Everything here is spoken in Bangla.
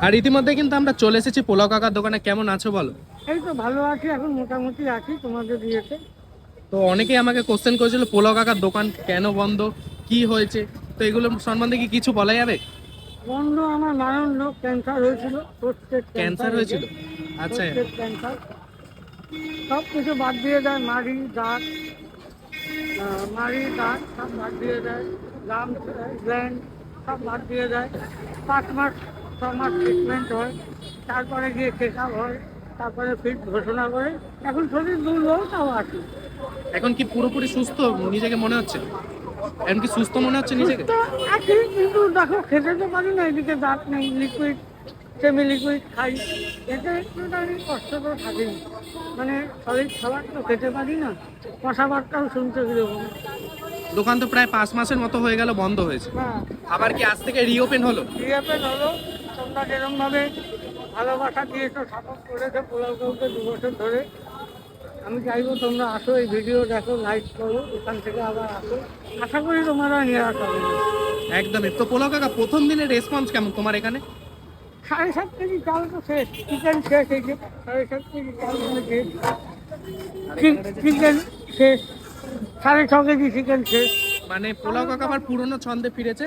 আর ইতিমধ্যে কিন্তু আমরা চলে এসেছি পোলাও কাকার দোকানে। কেমন আছো বলো? এই তো ভালো আছি, এখন মোটামুটি আছি তোমাদের দিয়েছে। তো অনেকেই আমাকে কোশ্চেন করেছিল পোলাও কাকার দোকান কেন বন্ধ, কি হয়েছে। তো এগুলো সম্বন্ধে কি কিছু বলা যাবে? বন্ধ, আমার নানান লোক ক্যান্সার হয়েছিল, প্রোস্টেট ক্যান্সার ক্যান্সার হয়েছিল? আচ্ছা। প্রোস্টেট ক্যান্সার সব কিছু বাদ দিয়ে দেয়, মাড়ি দাঁত সব বাদ দিয়ে দেয়, লাম গ্ল্যান্ড সব বাদ দিয়ে দেয়। 5 মাস 6 মাস ট্রিটমেন্ট হয়, তারপরে গিয়ে চেক আপ হয়, তারপরে ফিট ঘোষণা করে। এখন শরীর দুর্বল, তাও আছি। এখন কি পুরোপুরি সুস্থ নিজেকে মনে হচ্ছে? এখন কি সুস্থ মনে হচ্ছে নিজেকে? সুস্থ আছি, কিন্তু দেখো খেতে তো পারি না, এদিকে দাঁত নেই, লিকুইড সেমি লিকুইড খাই, এতে একটু আমি কষ্ট তো থাকেই। মানে সলিড খাবার তো খেতে পারি না, কথাবার্তাও শুনতে কিরকম। দোকান তো প্রায় 5 মাসের মতো হয়ে গেল বন্ধ হয়েছে, হ্যাঁ, আবার কি আজ থেকে রিওপেন হলো? রিওপেন হলো। তোমরা যেরকমভাবে ভালোবাসা দিয়েছো, সাপোর্ট করেছো পোলাও কাউকে 2 বছর ধরে, আমি চাইবো তোমরা আসো, এই ভিডিও দেখো, লাইক করো, এখান থেকে আবার আসো। আশা করি তোমরা নিরাশ হবে না। একদমই। তো পোলাও কাকা প্রথম দিনের রেসপন্স কেমন তোমার এখানে? 7.5 কেজি চাল তো শেষ, চিকেন শেষ, এই যে 7.5 কেজি চাল মানে শেষ, চিকেন শেষ, 6.5 কেজি চিকেন শেষ। মানে পোলাও কাকা আবার পুরনো ছন্দে ফিরেছে।